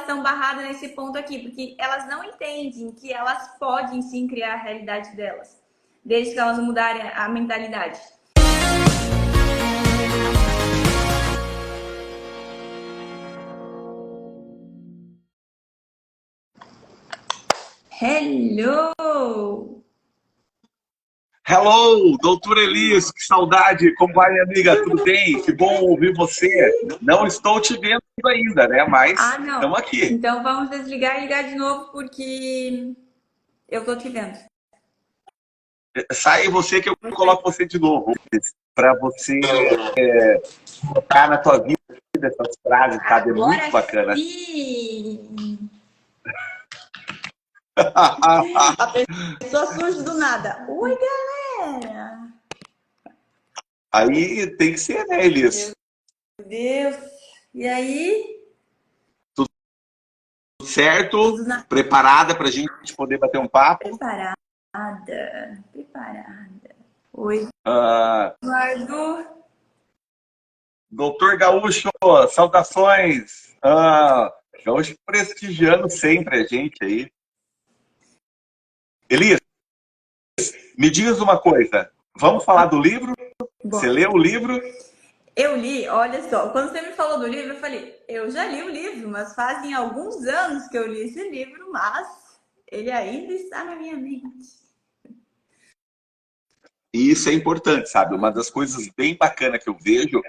estão barradas nesse ponto aqui, porque elas não entendem que elas podem sim criar a realidade delas, desde que elas mudarem a mentalidade. Hello! Hello, doutora Elis, que saudade, como vai, minha amiga? Tudo bem? Que bom ouvir você. Não estou te vendo ainda, né? Mas Não. estamos aqui. Então vamos desligar e ligar de novo, porque eu tô te vendo. Sai você que eu coloco você de novo, para você colocar na tua vida essas frases, sabe? É muito bacana. Sim. A pessoa surge do nada. Oi, galera! Aí tem que ser, né, Elis? Meu Deus! E aí? Tudo certo? Tudo na... Preparada para a gente poder bater um papo? Preparada. Oi, Ah, Eduardo. doutor Gaúcho, saudações. Gaúcho prestigiando sempre a gente aí. Elis, me diz uma coisa. Vamos falar do livro? Bom, Você leu o livro? eu li, olha só, quando você me falou do livro, eu falei, eu já li o livro, mas fazem alguns anos que eu li esse livro, mas ele ainda está na minha mente. E isso é importante, sabe? Uma das coisas bem bacanas que eu vejo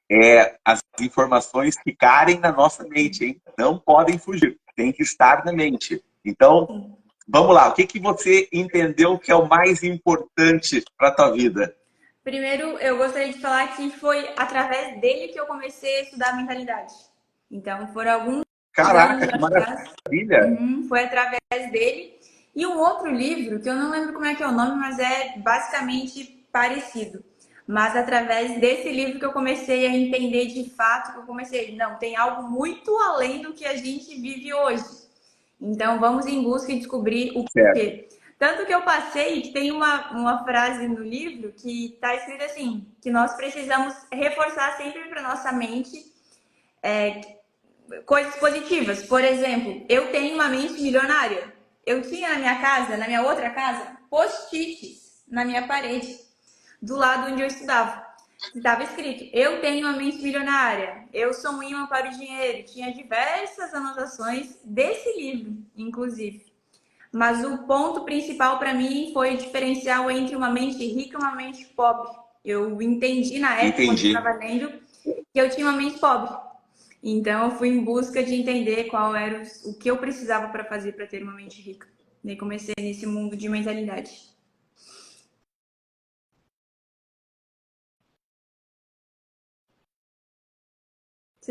é as informações ficarem na nossa mente, hein? Não podem fugir, tem que estar na mente. Então, vamos lá. O que você entendeu que é o mais importante para a tua vida? Primeiro, eu gostaria de falar que foi através dele que eu comecei a estudar mentalidade. Então, foram alguns anos Caraca, que atrás. maravilha! Foi através dele. E um outro livro, que eu não lembro como é que é o nome, mas é basicamente parecido. Mas através desse livro que eu comecei a entender de fato, que eu comecei, não, tem algo muito além do que a gente vive hoje. Então, vamos em busca e descobrir o Certo. porquê. Tanto que eu passei, que tem uma frase no livro que está escrita assim, que nós precisamos reforçar sempre para nossa mente coisas positivas. Por exemplo, eu tenho uma mente milionária. Eu tinha na minha casa, na minha outra casa, post-its na minha parede, do lado onde eu estudava. Estava escrito, eu tenho uma mente milionária, eu sou um imã para o dinheiro. Tinha diversas anotações desse livro, inclusive. Mas o ponto principal para mim foi o diferencial entre uma mente rica e uma mente pobre. Eu entendi na época, quando eu Entendi. estava lendo, que eu tinha uma mente pobre. Então, eu fui em busca de entender qual era o que eu precisava para fazer para ter uma mente rica. E comecei nesse mundo de mentalidade.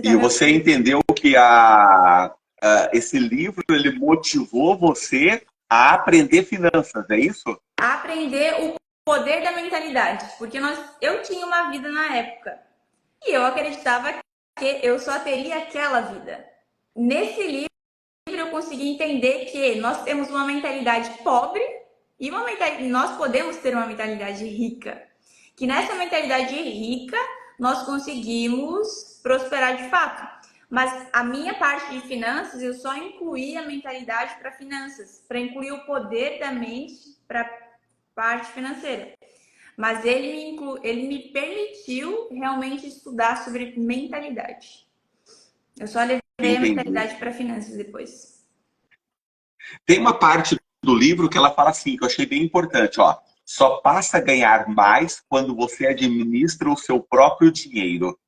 E você entendeu que esse livro ele motivou você a aprender finanças, é isso? A aprender o poder da mentalidade. Porque eu tinha uma vida na época. E eu acreditava que eu só teria aquela vida. Nesse livro, eu consegui entender que nós temos uma mentalidade pobre e nós podemos ter uma mentalidade rica. Que nessa mentalidade rica nós conseguimos prosperar de fato. Mas a minha parte de finanças, eu só incluí a mentalidade para finanças, para incluir o poder da mente para parte financeira. Mas ele me permitiu realmente estudar sobre mentalidade. Eu só levei a Entendi. mentalidade para finanças depois. Tem uma parte do livro que ela fala assim, que eu achei bem importante, ó. Só passa a ganhar mais quando você administra o seu próprio dinheiro.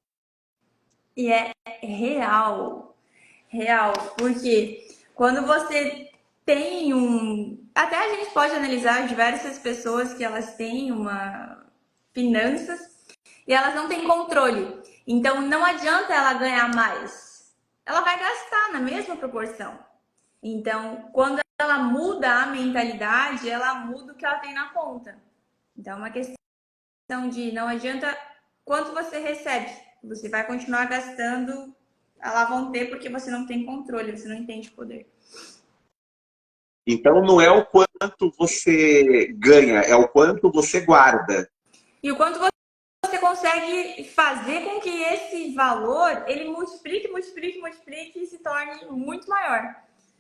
E é real. Real. Porque quando você tem um. Até a gente pode analisar diversas pessoas que elas têm uma finanças e elas não têm controle. Então não adianta ela ganhar mais. Ela vai gastar na mesma proporção. Então, quando ela muda a mentalidade, ela muda o que ela tem na conta. Então, é uma questão de não adianta quanto você recebe. Você vai continuar gastando, lá vão ter porque você não tem controle, você não entende o poder. Então não é o quanto você ganha, é o quanto você guarda. E o quanto você consegue fazer com que esse valor, ele multiplique, multiplique, multiplique e se torne muito maior.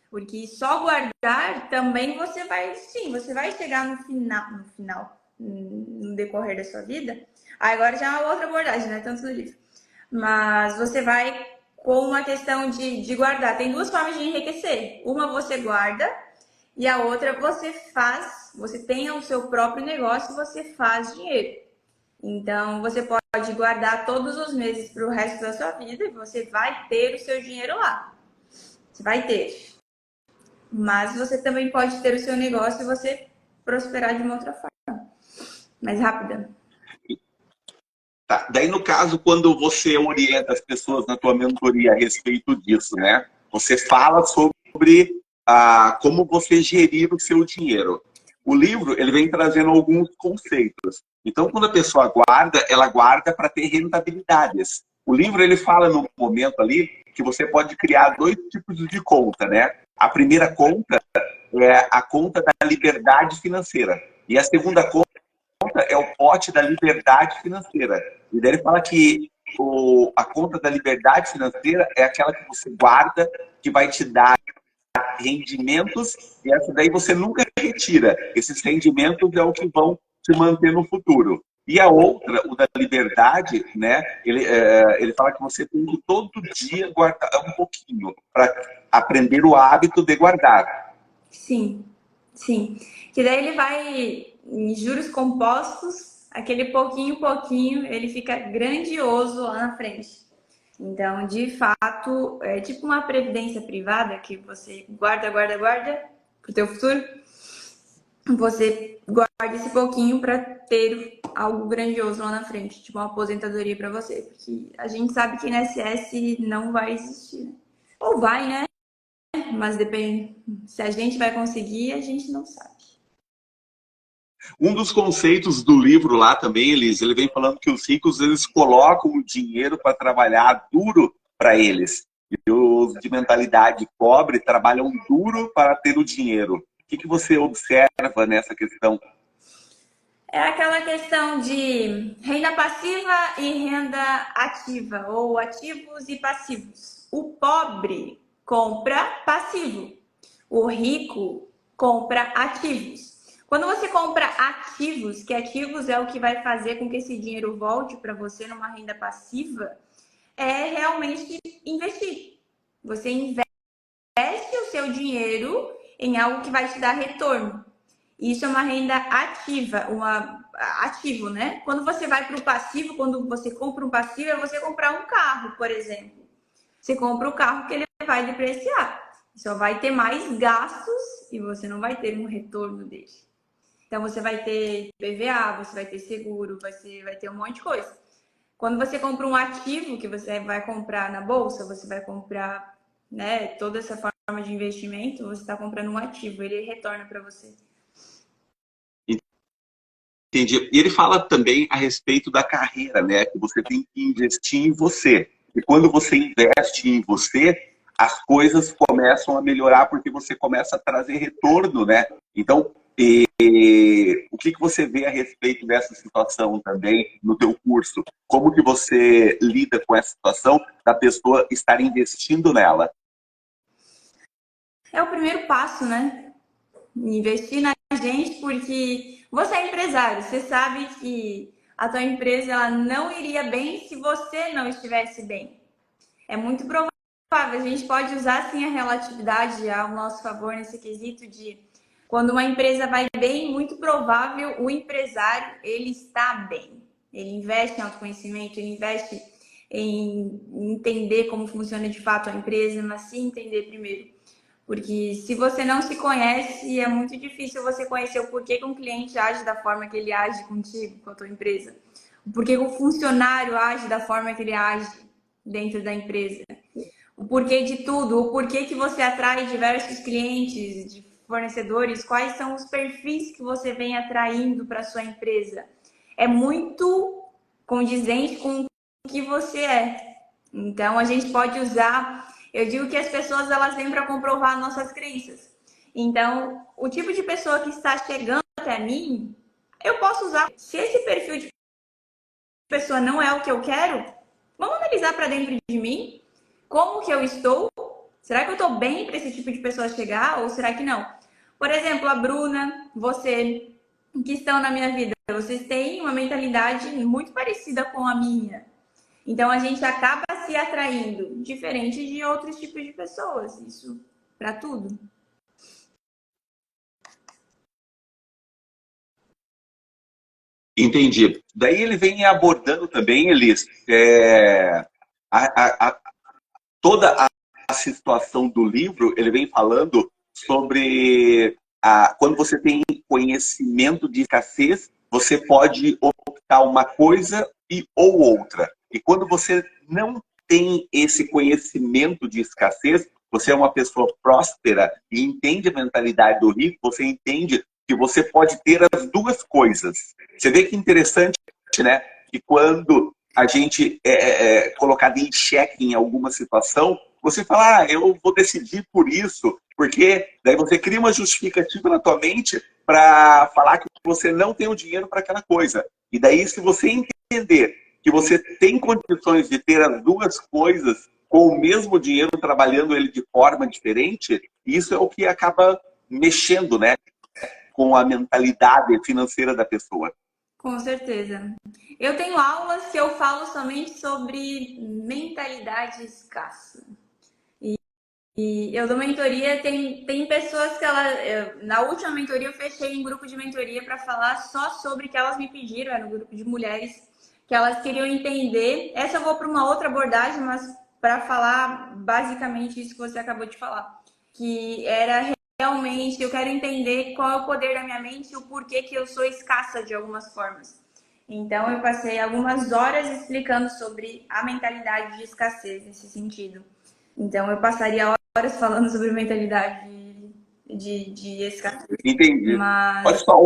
Porque só guardar também você vai, sim, você vai chegar no decorrer da sua vida. Agora já é uma outra abordagem, não é tanto no livro. Mas você vai com uma questão de guardar. Tem duas formas de enriquecer. Uma você guarda e a outra você faz, você tem o seu próprio negócio, você faz dinheiro. Então, você pode guardar todos os meses para o resto da sua vida e você vai ter o seu dinheiro lá. Você vai ter. Mas você também pode ter o seu negócio e você prosperar de uma outra forma. Mais rápida. Tá. Daí, no caso, quando você orienta as pessoas na tua mentoria a respeito disso, né? Você fala sobre como você gerir o seu dinheiro. O livro, ele vem trazendo alguns conceitos. Então, quando a pessoa guarda, ela guarda para ter rentabilidades. O livro, ele fala no momento ali que você pode criar dois tipos de conta, né? A primeira conta é a conta da liberdade financeira. E a segunda conta é o pote da liberdade financeira. E daí ele fala que a conta da liberdade financeira é aquela que você guarda, que vai te dar rendimentos, e essa daí você nunca retira. Esses rendimentos é o que vão te manter no futuro. E a outra, o da liberdade, né? Ele fala que você tem que todo dia guardar um pouquinho para aprender o hábito de guardar. Sim, sim. Que daí ele vai em juros compostos, aquele pouquinho, ele fica grandioso lá na frente. Então, de fato, é tipo uma previdência privada que você guarda pro teu futuro. Você guarda esse pouquinho para ter algo grandioso lá na frente, tipo uma aposentadoria para você, porque a gente sabe que INSS não vai existir. Ou vai, né? Mas depende. Se a gente vai conseguir, a gente não sabe. Um dos conceitos do livro lá também, Elis, ele vem falando que os ricos, eles colocam o dinheiro para trabalhar duro para eles. E os de mentalidade pobre trabalham duro para ter o dinheiro. O que você observa nessa questão? É aquela questão de renda passiva e renda ativa, ou ativos e passivos. O pobre compra passivo, o rico compra ativos. Quando você compra ativos, que ativos é o que vai fazer com que esse dinheiro volte para você numa renda passiva, é realmente investir. Você investe o seu dinheiro em algo que vai te dar retorno. Isso é uma renda ativa, ativo, né? Quando você vai para o passivo, quando você compra um passivo, é você comprar um carro, por exemplo. Você compra o carro que ele vai depreciar. Só vai ter mais gastos e você não vai ter um retorno dele. Então você vai ter PVA, você vai ter seguro, você vai ter um monte de coisa. Quando você compra um ativo que você vai comprar na bolsa, você vai comprar, né, toda essa forma de investimento, você está comprando um ativo, ele retorna para você. Entendi. E ele fala também a respeito da carreira, né? Que você tem que investir em você. E quando você investe em você, as coisas começam a melhorar porque você começa a trazer retorno, né? Então, o que você vê a respeito dessa situação também no teu curso? Como que você lida com essa situação da pessoa estar investindo nela? É o primeiro passo, né? Investir na gente, porque você é empresário, você sabe que a tua empresa ela não iria bem se você não estivesse bem. É muito provável, a gente pode usar sim a relatividade ao nosso favor nesse quesito de quando uma empresa vai bem, muito provável o empresário ele está bem. Ele investe em autoconhecimento, ele investe em entender como funciona de fato a empresa, mas se entender primeiro. Porque se você não se conhece, é muito difícil você conhecer o porquê que um cliente age da forma que ele age contigo, com a tua empresa. O porquê que o funcionário age da forma que ele age dentro da empresa. O porquê de tudo, o porquê que você atrai diversos clientes, de fornecedores, quais são os perfis que você vem atraindo para sua empresa. É muito condizente com o que você é. Então, a gente pode usar... Eu digo que as pessoas elas vêm para comprovar nossas crenças. Então, o tipo de pessoa que está chegando até mim, eu posso usar. Se esse perfil de pessoa não é o que eu quero, vamos analisar para dentro de mim como que eu estou. Será que eu estou bem para esse tipo de pessoa chegar ou será que não? Por exemplo, a Bruna, você que estão na minha vida, vocês têm uma mentalidade muito parecida com a minha. Então a gente acaba se atraindo, diferente de outros tipos de pessoas. Isso para tudo. Entendi. Daí ele vem abordando também, Elis, toda a situação do livro, ele vem falando sobre quando você tem conhecimento de escassez, você pode optar uma coisa ou outra. E quando você não tem esse conhecimento de escassez, você é uma pessoa próspera e entende a mentalidade do rico, você entende que você pode ter as duas coisas. Você vê que interessante, né? Que quando a gente é colocado em xeque em alguma situação, você fala, eu vou decidir por isso, porque daí você cria uma justificativa na tua mente para falar que você não tem o dinheiro para aquela coisa. E daí, se você entender que você tem condições de ter as duas coisas com o mesmo dinheiro, trabalhando ele de forma diferente, isso é o que acaba mexendo, né, com a mentalidade financeira da pessoa. Com certeza. Eu tenho aulas que eu falo somente sobre mentalidade escassa. E eu dou mentoria, tem pessoas que na última mentoria eu fechei em grupo de mentoria para falar só sobre que elas me pediram, era um grupo de mulheres, que elas queriam entender. Essa eu vou para uma outra abordagem, mas para falar basicamente isso que você acabou de falar, que era realmente, eu quero entender qual é o poder da minha mente e o porquê que eu sou escassa de algumas formas. Então eu passei algumas horas explicando sobre a mentalidade de escassez nesse sentido. Então eu passaria horas falando sobre mentalidade de escassez, Entendi. Olha mas só,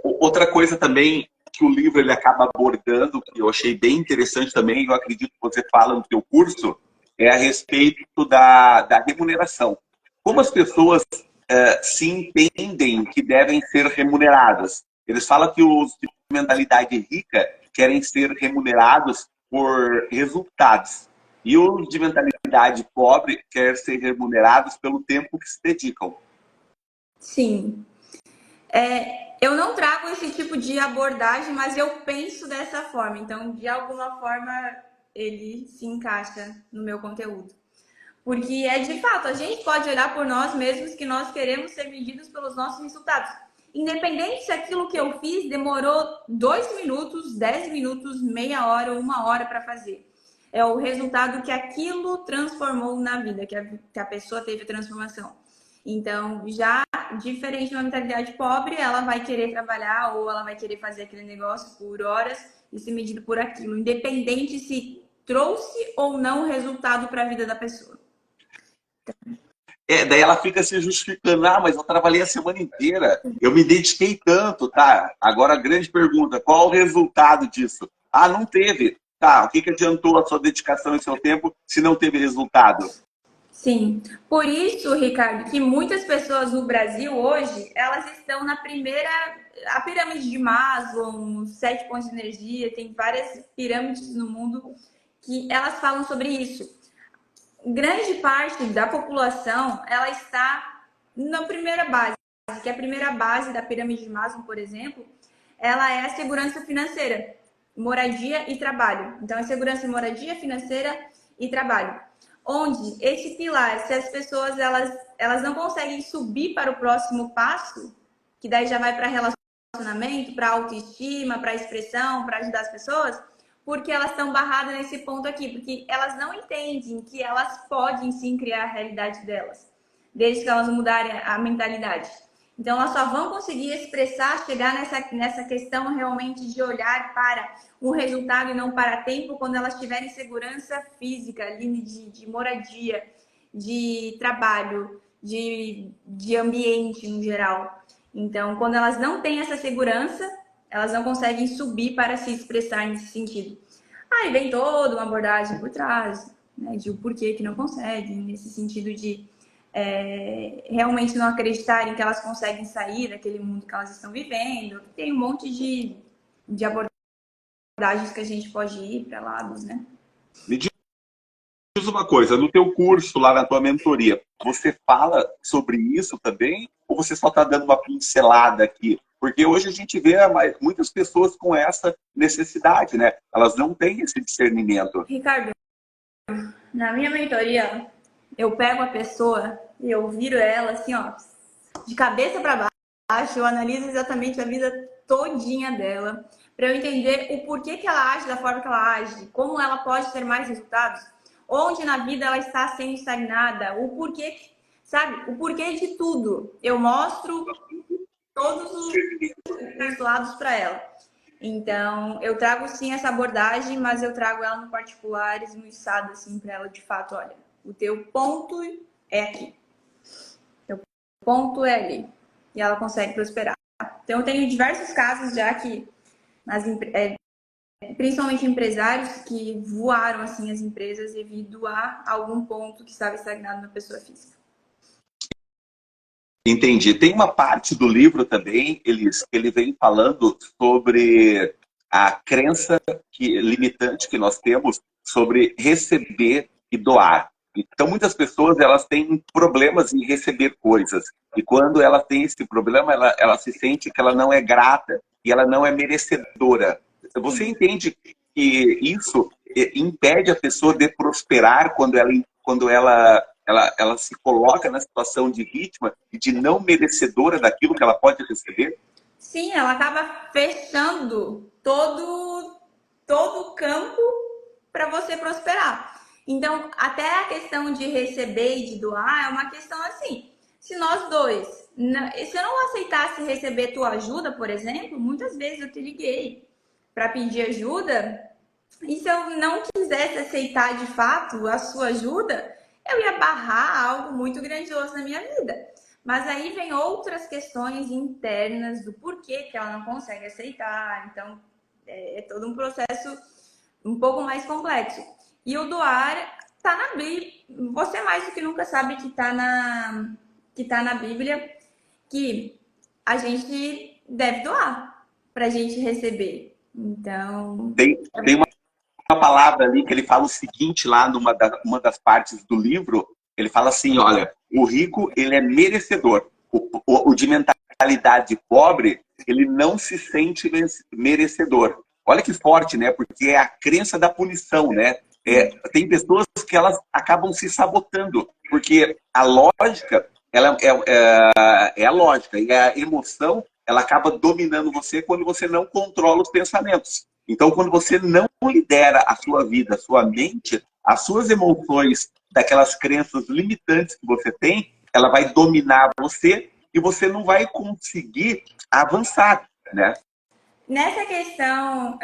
outra coisa também que o livro ele acaba abordando, que eu achei bem interessante também, eu acredito que você fala no seu curso, é a respeito da remuneração. Como as pessoas se entendem que devem ser remuneradas? Eles falam que os de mentalidade rica querem ser remunerados por resultados. E os de mentalidade pobre querem ser remunerados pelo tempo que se dedicam. sim. Eu não trago esse tipo de abordagem, mas eu penso dessa forma. Então, de alguma forma, ele se encaixa no meu conteúdo. Porque é de fato, a gente pode olhar por nós mesmos que nós queremos ser medidos pelos nossos resultados. Independente se aquilo que eu fiz demorou 2 minutos, 10 minutos, meia hora ou uma hora para fazer. É o resultado que aquilo transformou na vida, que a pessoa teve a transformação. Então, já diferente de uma mentalidade pobre, ela vai querer trabalhar ou ela vai querer fazer aquele negócio por horas e ser medido por aquilo, independente se trouxe ou não resultado para a vida da pessoa. Daí ela fica se justificando, mas eu trabalhei a semana inteira, eu me dediquei tanto, tá? Agora a grande pergunta, qual o resultado disso? Não teve. Tá, o que adiantou a sua dedicação e seu tempo se não teve resultado? Sim, por isso, Ricardo, que muitas pessoas no Brasil hoje, elas estão na primeira, a pirâmide de Maslow, 7 pontos de energia, tem várias pirâmides no mundo que elas falam sobre isso. Grande parte da população, ela está na primeira base, que é a primeira base da pirâmide de Maslow, por exemplo, ela é a segurança financeira, moradia e trabalho. Então, é segurança e moradia financeira e trabalho. Onde esse pilar, se as pessoas elas não conseguem subir para o próximo passo, que daí já vai para relacionamento, para autoestima, para expressão, para ajudar as pessoas, porque elas estão barradas nesse ponto aqui, porque elas não entendem que elas podem sim criar a realidade delas, desde que elas mudarem a mentalidade. Então, elas só vão conseguir expressar, chegar nessa questão realmente de olhar para o resultado e não para tempo, quando elas tiverem segurança física, ali de moradia, de trabalho, de ambiente no geral. Então, quando elas não têm essa segurança, elas não conseguem subir para se expressar nesse sentido. Aí vem toda uma abordagem por trás, né, de o porquê que não conseguem, nesse sentido de realmente não acreditarem que elas conseguem sair daquele mundo que elas estão vivendo. Tem um monte de abordagens abordagens que a gente pode ir para lados, né? Me diz uma coisa, no teu curso, lá na tua mentoria, você fala sobre isso também? Ou você só está dando uma pincelada aqui? Porque hoje a gente vê muitas pessoas com essa necessidade, né? Elas não têm esse discernimento. Ricardo, na minha mentoria, eu pego a pessoa e eu viro ela assim, ó, de cabeça para baixo, eu analiso exatamente a vida todinha dela, para eu entender o porquê que ela age da forma que ela age, como ela pode ter mais resultados, onde na vida ela está sendo estagnada, o porquê, sabe? O porquê de tudo. Eu mostro todos os lados para ela. Então, eu trago sim essa abordagem, mas eu trago ela no particular, esmiuçado assim para ela de fato, olha, o teu ponto é aqui. O teu ponto é ali. E ela consegue prosperar. Então, eu tenho diversos casos já que, principalmente empresários, que voaram assim as empresas devido a algum ponto que estava estagnado na pessoa física. Entendi. Tem uma parte do livro também, Elis, que ele vem falando sobre a crença limitante que nós temos sobre receber e doar. Então, muitas pessoas elas têm problemas em receber coisas. E quando ela tem esse problema, ela se sente que ela não é grata e ela não é merecedora. Você entende que isso impede a pessoa de prosperar quando ela se coloca na situação de vítima e de não merecedora daquilo que ela pode receber? Sim, ela acaba fechando todo o campo para você prosperar. Então, até a questão de receber e de doar é uma questão assim. Se nós dois, se eu não aceitasse receber tua ajuda, por exemplo, muitas vezes eu te liguei para pedir ajuda, e se eu não quisesse aceitar de fato a sua ajuda, eu ia barrar algo muito grandioso na minha vida. Mas aí vem outras questões internas do porquê que ela não consegue aceitar. Então, é todo um processo um pouco mais complexo. E o doar está na Bíblia. Você mais do que nunca sabe que tá na Bíblia que a gente deve doar para a gente receber. Então, Tem uma palavra ali que ele fala o seguinte lá uma das partes do livro, ele fala assim, olha, o rico ele é merecedor, o de mentalidade pobre ele não se sente merecedor. Olha que forte, né? Porque é a crença da punição, né? Tem pessoas que elas acabam se sabotando, porque a lógica ela é a lógica e a emoção ela acaba dominando você quando você não controla os pensamentos. Então, quando você não lidera a sua vida, a sua mente, as suas emoções daquelas crenças limitantes que você tem, ela vai dominar você e você não vai conseguir avançar, né? nessa questão,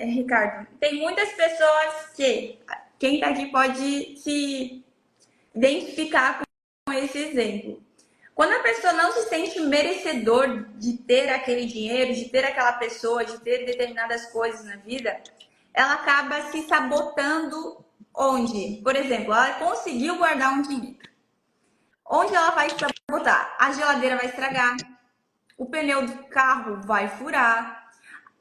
Ricardo, tem muitas pessoas que quem está aqui pode se identificar com esse exemplo. Quando a pessoa não se sente merecedor de ter aquele dinheiro, de ter aquela pessoa, de ter determinadas coisas na vida, ela acaba se sabotando onde? Por exemplo, ela conseguiu guardar um dinheiro. Onde ela vai se sabotar? A geladeira vai estragar, o pneu do carro vai furar.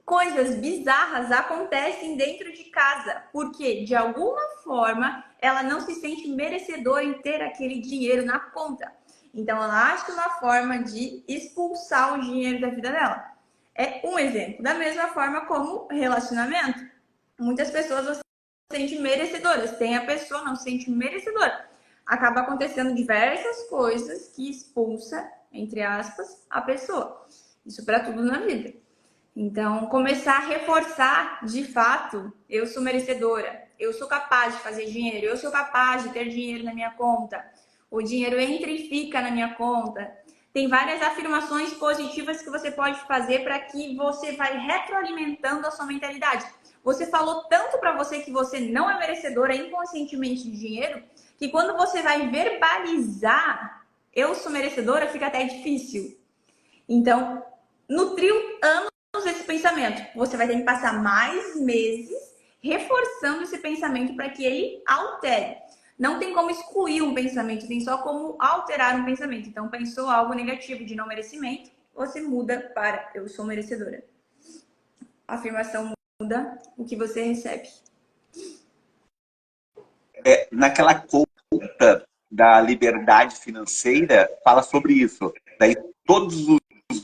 Coisas bizarras acontecem dentro de casa, porque de alguma forma ela não se sente merecedora em ter aquele dinheiro na conta. Então ela acha uma forma de expulsar o dinheiro da vida dela. É um exemplo. Da mesma forma como relacionamento. Muitas pessoas não se sentem merecedoras. Tem a pessoa não se sente merecedora. Acaba acontecendo diversas coisas que expulsa, entre aspas, a pessoa. Isso para tudo na vida. Então, começar a reforçar, de fato, eu sou merecedora, eu sou capaz de fazer dinheiro, eu sou capaz de ter dinheiro na minha conta, o dinheiro entra e fica na minha conta. Tem várias afirmações positivas que você pode fazer para que você vai retroalimentando a sua mentalidade. Você falou tanto para você que você não é merecedora inconscientemente de dinheiro, que quando você vai verbalizar, eu sou merecedora, fica até difícil. Então, nutriu anos esse pensamento. Você vai ter que passar mais meses reforçando esse pensamento para que ele altere. Não tem como excluir um pensamento, tem só como alterar um pensamento. Então, pensou algo negativo de não merecimento, você muda para eu sou merecedora. Afirmação muda o que você recebe. Naquela conta da liberdade financeira, fala sobre isso. Daí, todos os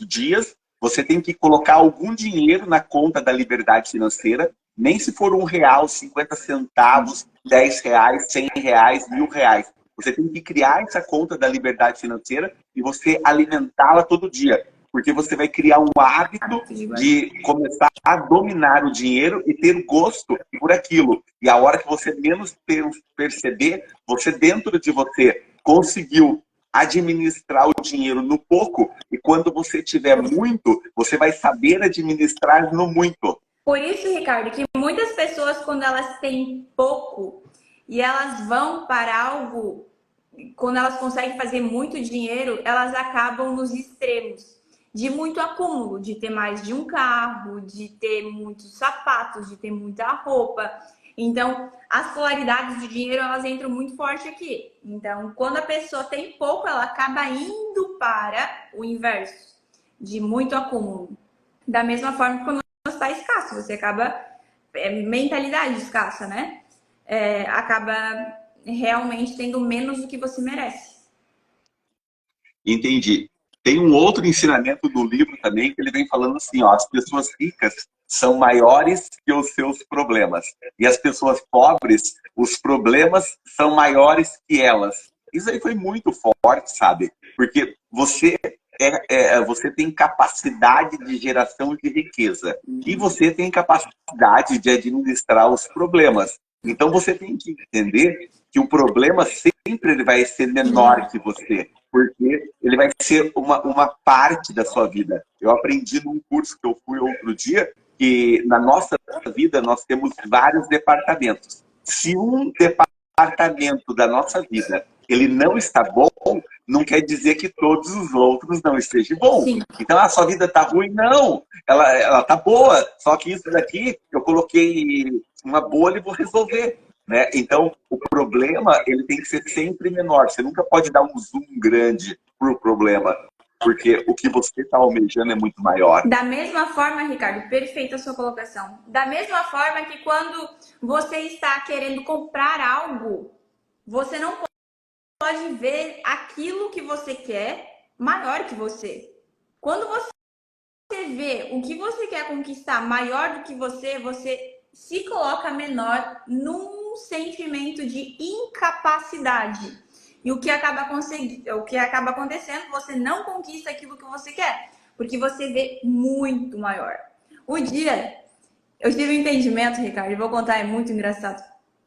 dias, você tem que colocar algum dinheiro na conta da liberdade financeira, nem se for R$ 1, 50 centavos, R$ 10, R$ 100, R$ 1.000. Você tem que criar essa conta da liberdade financeira e você alimentá-la todo dia. Porque você vai criar um hábito de começar a dominar o dinheiro e ter gosto por aquilo. E a hora que você menos perceber, você dentro de você conseguiu administrar o dinheiro no pouco, e quando você tiver muito, você vai saber administrar no muito. Por isso, Ricardo, que muitas pessoas, quando elas têm pouco e elas vão para algo, quando elas conseguem fazer muito dinheiro, elas acabam nos extremos. De muito acúmulo, de ter mais de um carro, de ter muitos sapatos, de ter muita roupa. Então, as polaridades de dinheiro, elas entram muito forte aqui. Então, quando a pessoa tem pouco, ela acaba indo para o inverso, de muito acúmulo. Da mesma forma que quando você está escasso, você acaba... mentalidade escassa, né? Acaba realmente tendo menos do que você merece. Entendi. Tem um outro ensinamento do livro também, que ele vem falando assim, ó, as pessoas ricas são maiores que os seus problemas. E as pessoas pobres, os problemas são maiores que elas. Isso aí foi muito forte, sabe? Porque você você tem capacidade de geração de riqueza. E você tem capacidade de administrar os problemas. Então você tem que entender que o problema sempre ele vai ser menor que você, porque ele vai ser uma parte da sua vida. Eu aprendi num curso que eu fui outro dia, que na nossa vida nós temos vários departamentos. Se um departamento da nossa vida ele não está bom, não quer dizer que todos os outros não estejam bom. Sim. Então, a sua vida está ruim? Não. Ela está boa, só que isso daqui eu coloquei uma bolha e vou resolver. Né? Então, o problema ele tem que ser sempre menor. Você nunca pode dar um zoom grande para o problema, porque o que você está almejando é muito maior. Da mesma forma, Ricardo, perfeita a sua colocação. Da mesma forma que quando você está querendo comprar algo, você não pode ver aquilo que você quer maior que você. Quando você vê o que você quer conquistar maior do que você, você se coloca menor num sentimento de incapacidade. E o que acaba acontecendo, você não conquista aquilo que você quer, porque você vê muito maior. Um dia, eu tive um entendimento, Ricardo, e vou contar, é muito engraçado.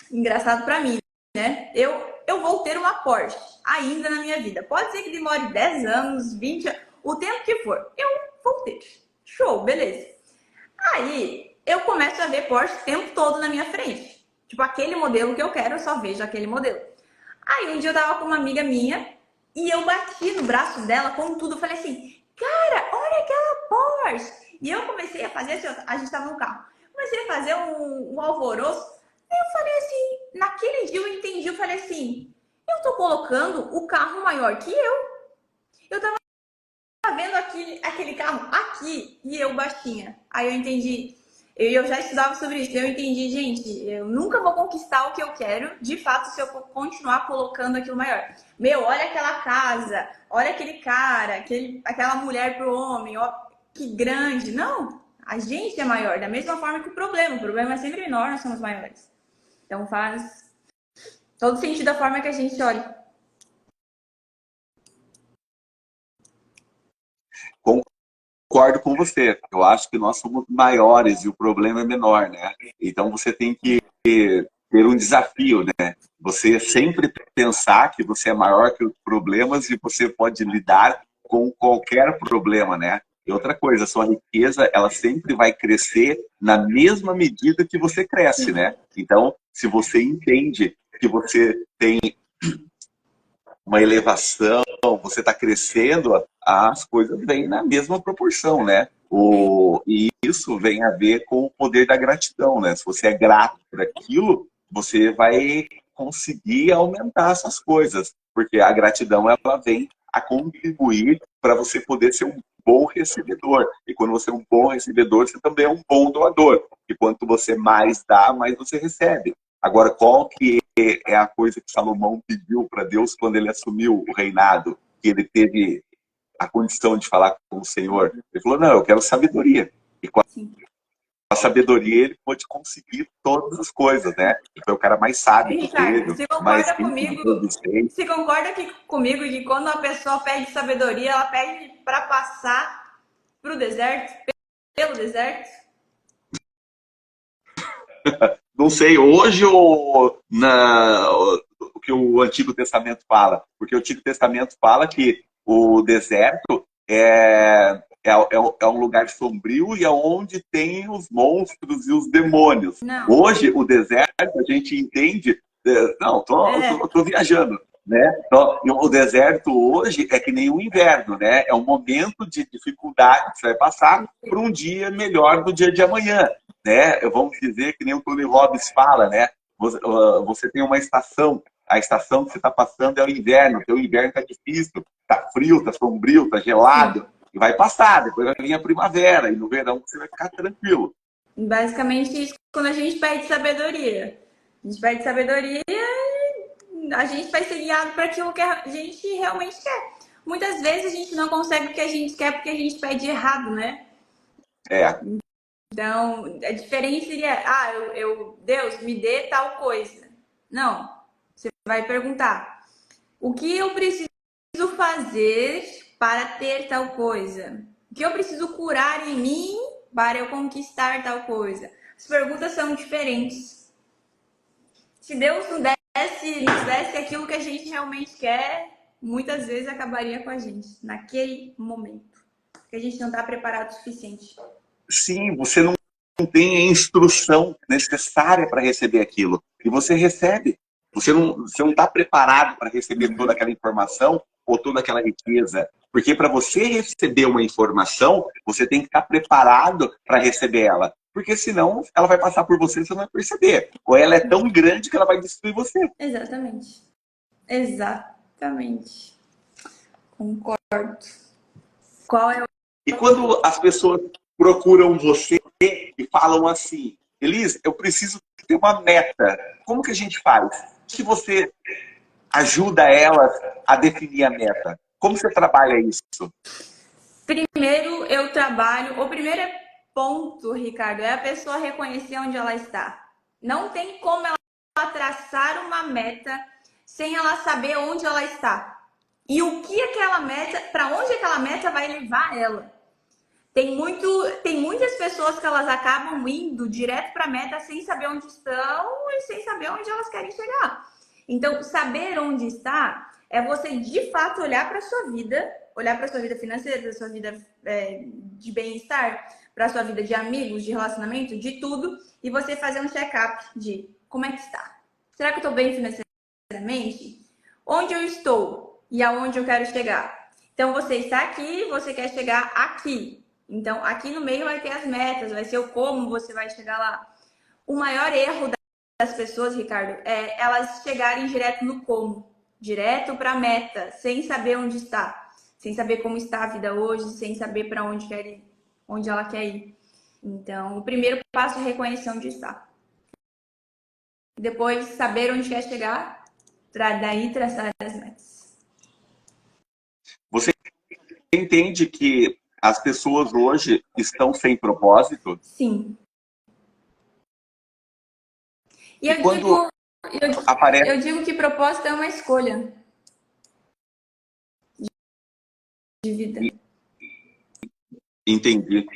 Engraçado pra mim, né? Eu vou ter uma Porsche ainda na minha vida. Pode ser que demore 10 anos, 20 anos, o tempo que for. Eu vou ter. Show, beleza. Aí, eu começo a ver Porsche o tempo todo na minha frente. Tipo, aquele modelo que eu quero, eu só vejo aquele modelo. Aí, um dia eu tava com uma amiga minha e eu bati no braço dela com tudo. Eu falei assim, cara, olha aquela Porsche. E eu comecei a fazer assim, a gente tava no carro. Comecei a fazer um alvoroço. Aí eu falei assim, naquele dia eu entendi, eu falei assim, eu tô colocando o carro maior que eu. Eu tava vendo aquele carro aqui e eu baixinha. Aí eu entendi, eu já estudava sobre isso, eu entendi, gente, eu nunca vou conquistar o que eu quero, de fato, se eu continuar colocando aquilo maior. Meu, olha aquela casa, olha aquele cara, aquela mulher pro homem, ó, que grande. Não, a gente é maior, da mesma forma que o problema é sempre menor, nós somos maiores. Então faz todo sentido da forma que a gente olha. Concordo com você. Eu acho que nós somos maiores e o problema é menor, né? Então você tem que ter um desafio, né? Você sempre pensar que você é maior que os problemas e você pode lidar com qualquer problema, né? E outra coisa, a sua riqueza, ela sempre vai crescer na mesma medida que você cresce, né? Então, se você entende que você tem uma elevação, você está crescendo, as coisas vêm na mesma proporção, né? E isso vem a ver com o poder da gratidão, né? Se você é grato por aquilo, você vai conseguir aumentar essas coisas, porque a gratidão ela vem a contribuir para você poder ser um bom recebedor. E quando você é um bom recebedor, você também é um bom doador. E quanto você mais dá, mais você recebe. Agora, qual que é a coisa que Salomão pediu para Deus quando ele assumiu o reinado? Que ele teve a condição de falar com o Senhor. Ele falou, não, eu quero sabedoria. E com a sabedoria ele pôde conseguir todas as coisas, né? Ele foi o cara mais sábio do Ricardo, reino, mais rico de todos os reis. você concorda comigo que quando a pessoa pede sabedoria, ela pede para passar para o deserto, pelo deserto? Não sei, hoje o que o Antigo Testamento fala, porque o Antigo Testamento fala que o deserto é um lugar sombrio e é onde tem os monstros e os demônios. Não. Hoje, o deserto, a gente entende... Não, tô viajando. Né? Então, o deserto hoje é que nem o inverno, né? É um momento de dificuldade que você vai passar para um dia melhor do dia de amanhã. Né? Vamos dizer que nem o Tony Robbins fala, né? Você tem uma estação, a estação que você está passando é o inverno, o inverno está difícil, está frio, está sombrio, está gelado, e vai passar, depois vai vir a primavera, e no verão você vai ficar tranquilo. Basicamente isso quando a gente pede sabedoria. A gente pede sabedoria e a gente vai ser guiado para aquilo que a gente realmente quer. Muitas vezes a gente não consegue o que a gente quer porque a gente pede errado, né? Então, a diferença seria, Deus, me dê tal coisa. Não, você vai perguntar, o que eu preciso fazer para ter tal coisa? O que eu preciso curar em mim para eu conquistar tal coisa? As perguntas são diferentes. Se Deus nos desse aquilo que a gente realmente quer, muitas vezes acabaria com a gente, naquele momento. Porque a gente não está preparado o suficiente. Sim, você não tem a instrução necessária para receber aquilo. E você recebe. Você não está preparado para receber toda aquela informação ou toda aquela riqueza. Porque para você receber uma informação, você tem que estar preparado para receber ela. Porque senão ela vai passar por você e você não vai perceber. Ou ela é tão grande que ela vai destruir você. Exatamente. Exatamente. Concordo. Qual é o... E quando as pessoas procuram você e falam assim, Elis, eu preciso ter uma meta. Como que a gente faz? Que você ajuda elas a definir a meta? Como você trabalha isso? Primeiro, eu trabalho... O primeiro ponto, Ricardo, é a pessoa reconhecer onde ela está. Não tem como ela traçar uma meta sem ela saber onde ela está. E o que aquela meta... Para onde aquela meta vai levar ela. Tem muitas pessoas que elas acabam indo direto para a meta sem saber onde estão e sem saber onde elas querem chegar. Então, saber onde está é você, de fato, olhar para a sua vida financeira, para a sua vida de bem-estar, para a sua vida de amigos, de relacionamento, de tudo, e você fazer um check-up de como é que está. Será que eu estou bem financeiramente? Onde eu estou e aonde eu quero chegar? Então, você está aqui, você quer chegar aqui. Então, aqui no meio vai ter as metas, vai ser o como você vai chegar lá. O maior erro das pessoas, Ricardo, é elas chegarem direto no como, direto para a meta, sem saber onde está, sem saber como está a vida hoje, sem saber para onde quer ir, onde ela quer ir. Então, o primeiro passo é reconhecer onde está. Depois, saber onde quer chegar, para daí traçar as metas. Você entende que as pessoas hoje estão sem propósito? Sim. E eu digo que propósito é uma escolha de vida. Entendi.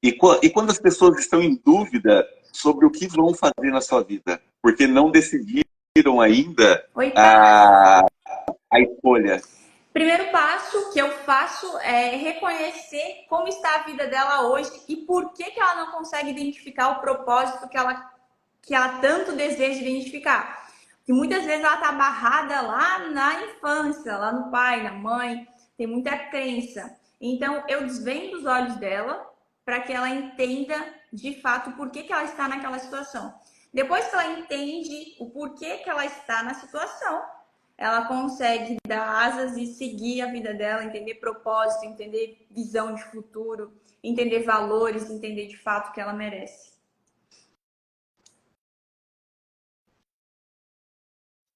E quando as pessoas estão em dúvida sobre o que vão fazer na sua vida, porque não decidiram ainda a escolha? Primeiro passo que eu faço é reconhecer como está a vida dela hoje e por que ela não consegue identificar o propósito que ela tanto deseja identificar. E muitas vezes ela está barrada lá na infância, lá no pai, na mãe, tem muita crença. Então, eu desvendo os olhos dela para que ela entenda de fato por que ela está naquela situação. Depois que ela entende o porquê que ela está na situação, ela consegue dar asas e seguir a vida dela, entender propósito, entender visão de futuro, entender valores, entender de fato o que ela merece.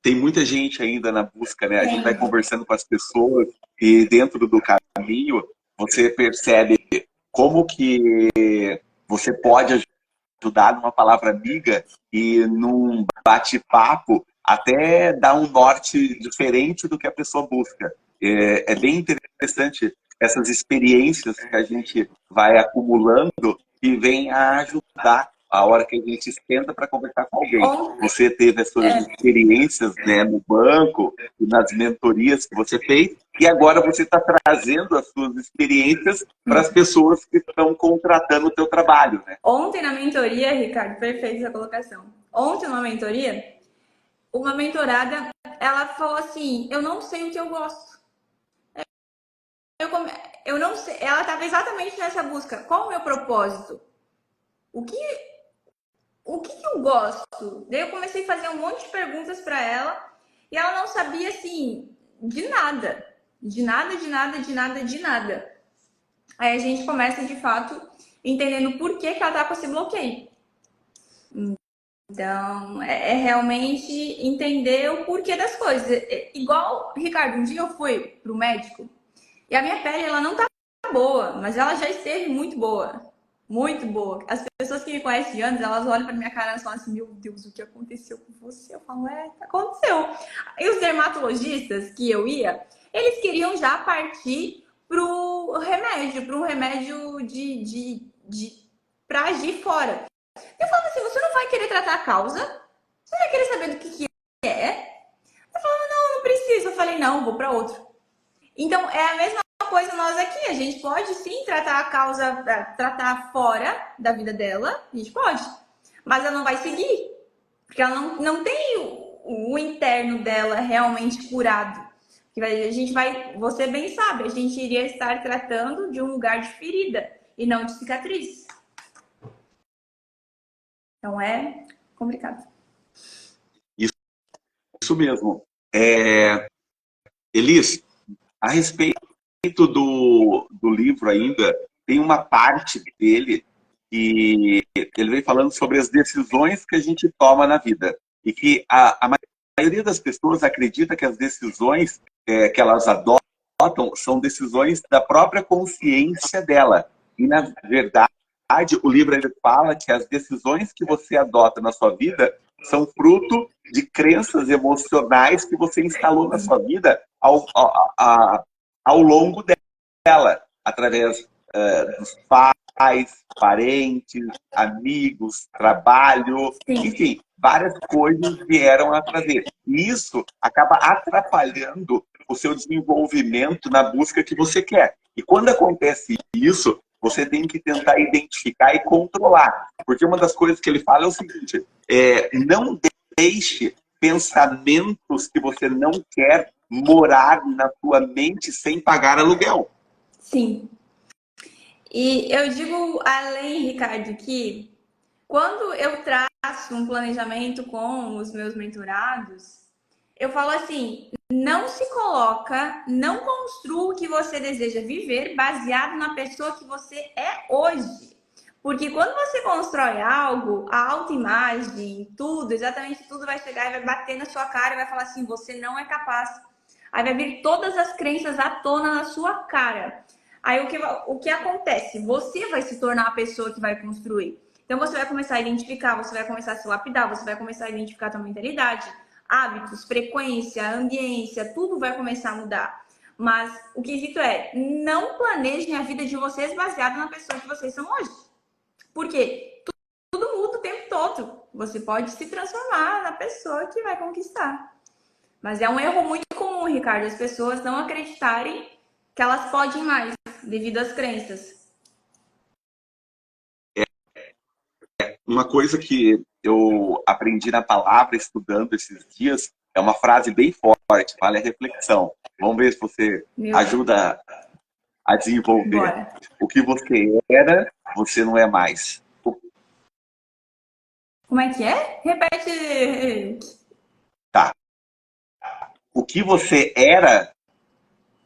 Tem muita gente ainda na busca, né? A gente vai conversando com as pessoas e dentro do caminho você percebe como que você pode ajudar numa palavra amiga e num bate-papo até dar um norte diferente do que a pessoa busca. É bem interessante essas experiências que a gente vai acumulando e vem a ajudar a hora que a gente senta para conversar com alguém. Você teve as suas experiências, né, no banco e nas mentorias que você fez, e agora você está trazendo as suas experiências para as pessoas que estão contratando o teu trabalho, né? Ontem na mentoria, Ricardo, perfeita essa colocação. Ontem numa mentoria, uma mentorada, ela falou assim, eu não sei o que eu gosto. Eu não sei, ela estava exatamente nessa busca. Qual o meu propósito? O que eu gosto? Daí eu comecei a fazer um monte de perguntas para ela e ela não sabia, assim, de nada. De nada, de nada, de nada, de nada. Aí a gente começa, de fato, entendendo por que ela tá com esse bloqueio. Então, é realmente entender o porquê das coisas. Igual, Ricardo, um dia eu fui pro médico e a minha pele, ela não tá boa, mas ela já esteve muito boa. Muito boa. As pessoas que me conhecem de anos, elas olham pra minha cara e falam assim, meu Deus, o que aconteceu com você? Eu falo, aconteceu. E os dermatologistas que eu ia, eles queriam já partir para um remédio pra agir fora. Eu falo assim, você não vai querer tratar a causa? Você vai querer saber do que é? Eu falo, não preciso. Eu falei, não, vou para outro. Então, é a mesma coisa nós aqui. A gente pode sim tratar a causa, tratar fora da vida dela, a gente pode. Mas ela não vai seguir. Porque ela não tem o interno dela realmente curado. A gente vai, você bem sabe, a gente iria estar tratando de um lugar de ferida e não de cicatriz. Então é complicado. Isso mesmo. Elis, a respeito do livro ainda, tem uma parte dele que ele vem falando sobre as decisões que a gente toma na vida. E que a maioria das pessoas acredita que as decisões que elas adotam são decisões da própria consciência dela. E, na verdade, o livro ele fala que as decisões que você adota na sua vida são fruto de crenças emocionais que você instalou na sua vida ao longo dela, através dos pais, parentes, amigos, trabalho, enfim, várias coisas vieram a trazer. E isso acaba atrapalhando o seu desenvolvimento na busca que você quer. E quando acontece isso, você tem que tentar identificar e controlar. Porque uma das coisas que ele fala é o seguinte, não deixe pensamentos que você não quer morar na sua mente sem pagar aluguel. Sim. E eu digo além, Ricardo, que quando eu traço um planejamento com os meus mentorados, eu falo assim, não se coloca, não construa o que você deseja viver baseado na pessoa que você é hoje. Porque quando você constrói algo, a autoimagem, tudo, exatamente tudo vai chegar e vai bater na sua cara e vai falar assim, você não é capaz. Aí vai vir todas as crenças à tona na sua cara. Aí o que acontece? Você vai se tornar a pessoa que vai construir. Então você vai começar a identificar, você vai começar a se lapidar, você vai começar a identificar a sua mentalidade, hábitos, frequência, ambiência, tudo vai começar a mudar. Mas o quesito é, não planejem a vida de vocês baseado na pessoa que vocês são hoje. Porque tudo muda o tempo todo. Você pode se transformar na pessoa que vai conquistar. Mas é um erro muito comum, Ricardo, as pessoas não acreditarem que elas podem mais devido às crenças. Uma coisa que eu aprendi na palavra estudando esses dias é uma frase bem forte, vale a reflexão. Vamos ver se você ajuda a desenvolver. Bora. O que você era, você não é mais. Como é que é? Repete. Tá. o que você era,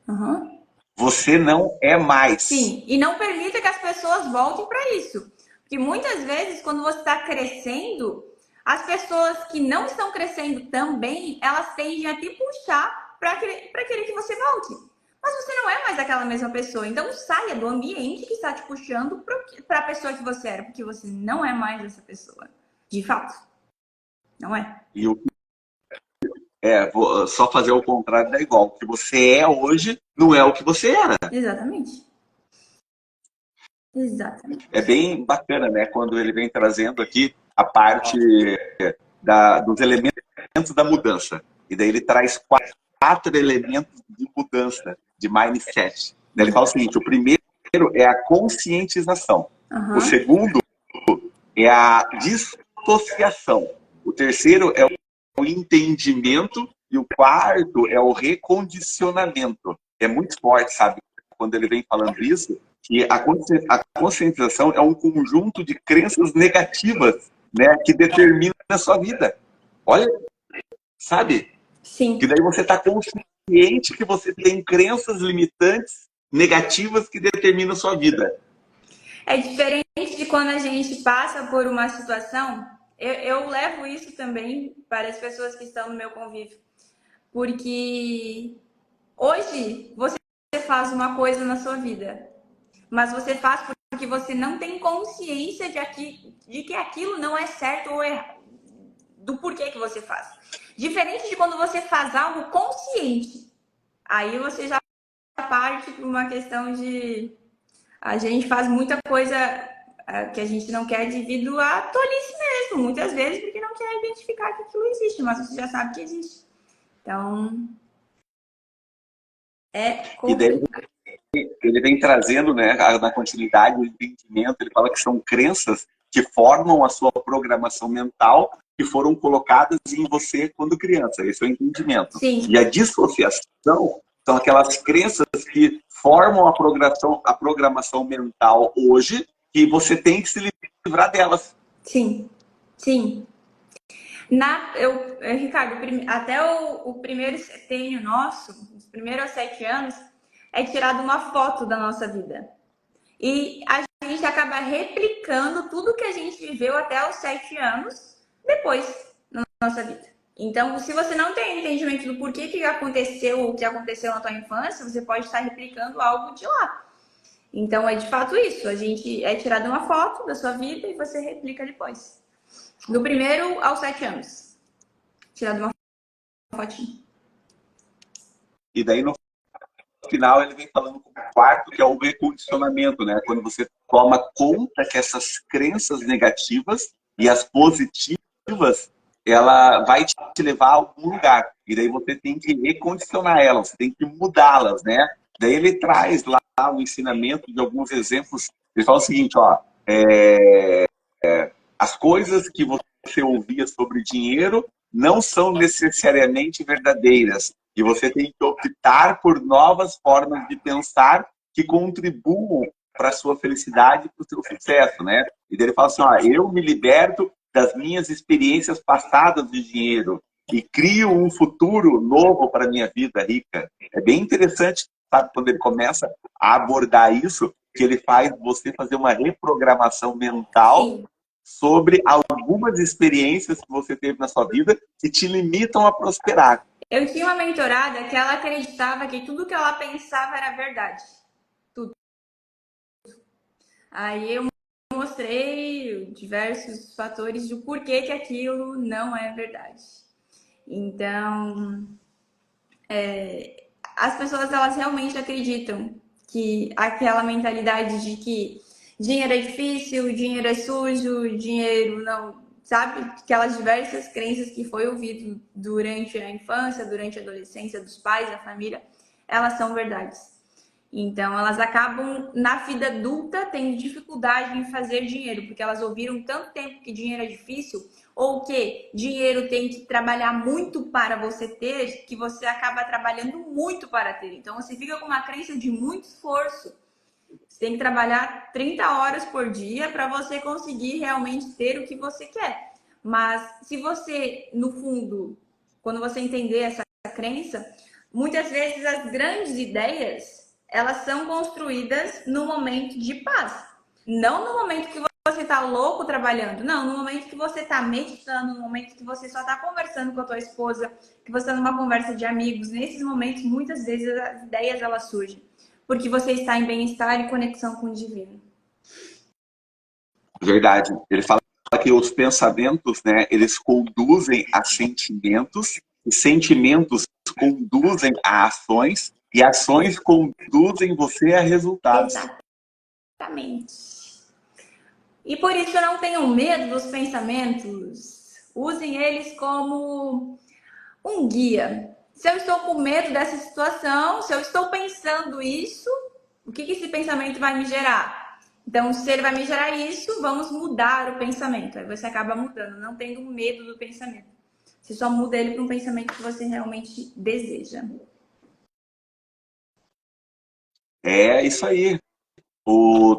Uhum. você não é mais. Sim, e não permita que as pessoas voltem para isso. Porque muitas vezes, quando você está crescendo, as pessoas que não estão crescendo também, elas tendem a te puxar para querer que você volte. Mas você não é mais aquela mesma pessoa. Então saia do ambiente que está te puxando para a pessoa que você era, porque você não é mais essa pessoa. De fato. Não é? E vou só fazer o contrário da igual. O que você é hoje não é o que você era. Exatamente. Exatamente. É bem bacana, né? Quando ele vem trazendo aqui a parte dos elementos da mudança. E daí ele traz quatro elementos de mudança, de mindset. Daí ele fala o seguinte: o primeiro é a conscientização. O Uhum. segundo é a dissociação. O terceiro é o entendimento. E o quarto é o recondicionamento. É muito forte, sabe? Quando ele vem falando isso, que a conscientização é um conjunto de crenças negativas, né, que determina a sua vida. Olha, sabe? Sim. Que daí você está consciente que você tem crenças limitantes negativas que determinam a sua vida. É diferente de quando a gente passa por uma situação. Eu levo isso também para as pessoas que estão no meu convívio. Porque hoje você faz uma coisa na sua vida, mas você faz porque você não tem consciência de que aquilo não é certo ou errado, do porquê que você faz. Diferente de quando você faz algo consciente. Aí você já parte para uma questão de a gente faz muita coisa que a gente não quer devido à tolice mesmo, muitas vezes porque não quer identificar que aquilo existe, mas você já sabe que existe. Então, é E daí complicado. ele vem trazendo, né, na continuidade, o entendimento. Ele fala que são crenças que formam a sua programação mental, que foram colocadas em você quando criança. Esse é o entendimento. Sim, E a dissociação são aquelas crenças que formam a programação mental hoje, que você tem que se livrar delas. sim, sim. Ricardo, até o primeiro setênio nosso, os primeiros 7 anos, é tirado uma foto da nossa vida. E a gente acaba replicando tudo que a gente viveu até os 7 anos depois na nossa vida. Então, se você não tem entendimento do porquê que aconteceu o que aconteceu na tua infância, você pode estar replicando algo de lá. Então, é de fato isso. A gente é tirado uma foto da sua vida e você replica depois. Do primeiro aos 7 anos. Tirado uma fotinha. E daí, no final, ele vem falando como quarto, que é o recondicionamento, né? Quando você toma conta que essas crenças negativas e as positivas, ela vai te levar a algum lugar. E daí você tem que recondicionar elas, você tem que mudá-las, né? Daí ele traz lá o ensinamento de alguns exemplos. Ele fala o seguinte, ó, as coisas que você ouvia sobre dinheiro não são necessariamente verdadeiras. E você tem que optar por novas formas de pensar que contribuam para a sua felicidade e para o seu sucesso, né? E daí ele fala assim, ó, eu me liberto das minhas experiências passadas de dinheiro e crio um futuro novo para a minha vida rica. É bem interessante, sabe, quando ele começa a abordar isso, que ele faz você fazer uma reprogramação mental Sim. sobre algumas experiências que você teve na sua vida que te limitam a prosperar. Eu tinha uma mentorada que ela acreditava que tudo que ela pensava era verdade. Tudo. Aí eu mostrei diversos fatores do porquê que aquilo não é verdade. Então, as pessoas elas realmente acreditam que aquela mentalidade de que dinheiro é difícil, dinheiro é sujo, dinheiro não, sabe? Aquelas diversas crenças que foi ouvido durante a infância, durante a adolescência dos pais, da família, elas são verdades. Então, elas acabam, na vida adulta, tendo dificuldade em fazer dinheiro, porque elas ouviram tanto tempo que dinheiro é difícil, ou que dinheiro tem que trabalhar muito para você ter, que você acaba trabalhando muito para ter. Então, você fica com uma crença de muito esforço. Você tem que trabalhar 30 horas por dia para você conseguir realmente ter o que você quer. Mas, se você, no fundo, quando você entender essa crença, muitas vezes as grandes ideias, elas são construídas no momento de paz. Não no momento que você tá louco trabalhando. Não, no momento que você tá meditando, no momento que você só tá conversando com a tua esposa, que você tá numa conversa de amigos. Nesses momentos, muitas vezes as ideias elas surgem. Porque você está em bem-estar e conexão com o divino. Verdade. Ele fala que os pensamentos, né, eles conduzem a sentimentos, e sentimentos conduzem a ações, e ações conduzem você a resultados. Exatamente. E por isso não tenham medo dos pensamentos. Usem eles como um guia. Se eu estou com medo dessa situação, se eu estou pensando isso, o que esse pensamento vai me gerar? Então, se ele vai me gerar isso, vamos mudar o pensamento. Aí você acaba mudando, não tendo medo do pensamento. Você só muda ele para um pensamento que você realmente deseja. É isso aí.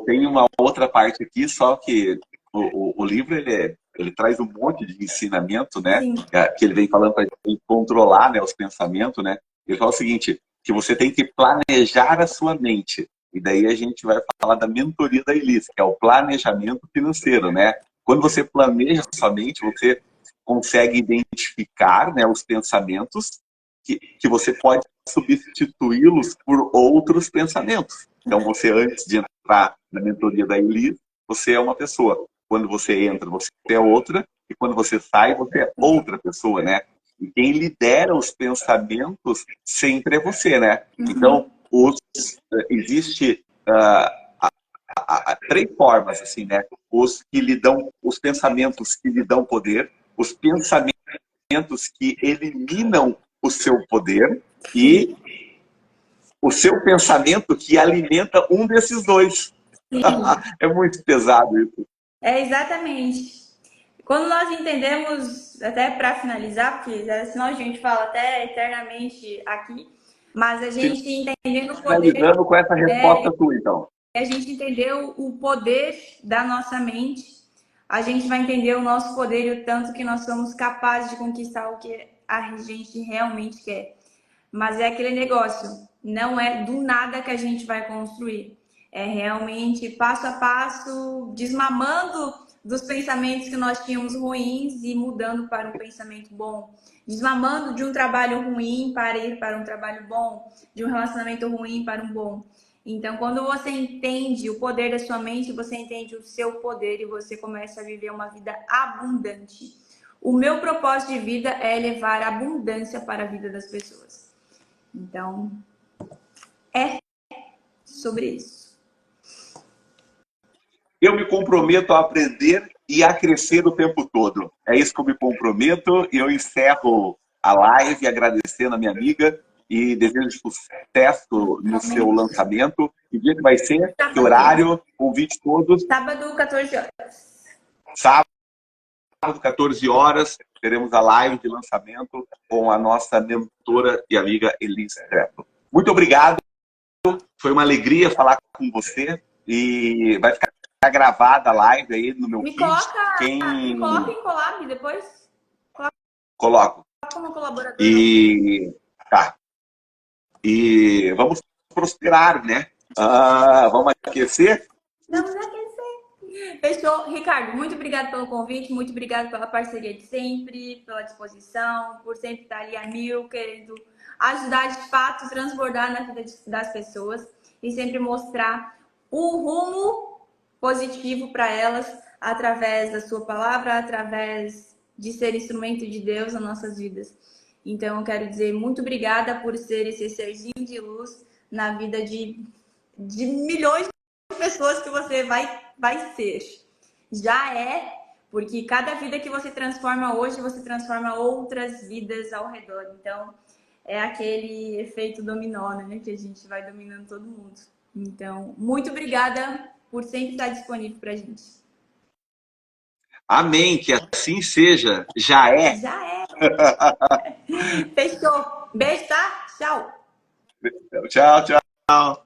Tem uma outra parte aqui, só que o livro ele traz um monte de ensinamento, né? Sim. Que ele vem falando para controlar, né, os pensamentos, né? Ele fala o seguinte, que você tem que planejar a sua mente. E daí a gente vai falar da mentoria da Elis, que é o planejamento financeiro, né? Quando você planeja a sua mente, você consegue identificar, né, os pensamentos que você pode substituí-los por outros pensamentos. Então, você, antes de entrar na mentoria da Elis, você é uma pessoa. Quando você entra, você é outra. E quando você sai, você é outra pessoa, né? E quem lidera os pensamentos sempre é você, né? Então, existe três formas, assim, né? Os pensamentos que lhe dão poder, os pensamentos que eliminam o seu poder e o seu pensamento que alimenta um desses dois. É muito pesado isso. É exatamente. Quando nós entendemos, até para finalizar, porque senão a gente fala até eternamente aqui, mas a gente entendendo o poder. Finalizando com essa resposta tua, então. A gente entendeu o poder da nossa mente, a gente vai entender o nosso poder e o tanto que nós somos capazes de conquistar o que a gente realmente quer. Mas é aquele negócio, não é do nada que a gente vai construir. É realmente passo a passo, desmamando dos pensamentos que nós tínhamos ruins e mudando para um pensamento bom. Desmamando de um trabalho ruim para ir para um trabalho bom, de um relacionamento ruim para um bom. Então, quando você entende o poder da sua mente, você entende o seu poder e você começa a viver uma vida abundante. O meu propósito de vida é levar abundância para a vida das pessoas. Então, é sobre isso. Eu me comprometo a aprender e a crescer o tempo todo. É isso que eu me comprometo. E eu encerro a live agradecendo a minha amiga e desejo sucesso no seu lançamento. Que dia que vai ser? Sábado. Que horário? Convite todos. Sábado, 14 horas. Sábado, 14 horas, teremos a live de lançamento com a nossa mentora e amiga Elis Trepo. Muito obrigado. Foi uma alegria falar com você. E vai ficar gravada a live aí no meu Me feed. coloca em collab depois. Coloco. Como colaborador. E tá. E vamos prosperar, né? Vamos aquecer? Vamos aquecer. Fechou. Ricardo, muito obrigado pelo convite, muito obrigado pela parceria de sempre, pela disposição, por sempre estar ali a mil, querendo ajudar de fato, transbordar na vida das pessoas e sempre mostrar o rumo positivo para elas através da sua palavra, através de ser instrumento de Deus nas nossas vidas. Então, eu quero dizer muito obrigada por ser esse serzinho de luz na vida de milhões de pessoas que você vai ser. Já é, porque cada vida que você transforma hoje, você transforma outras vidas ao redor. Então, é aquele efeito dominó, né? Que a gente vai dominando todo mundo. Então, muito obrigada por sempre estar disponível pra gente. Amém, que assim seja. Já é. Já é. Fechou. Beijo, tá? Tchau. Tchau, tchau.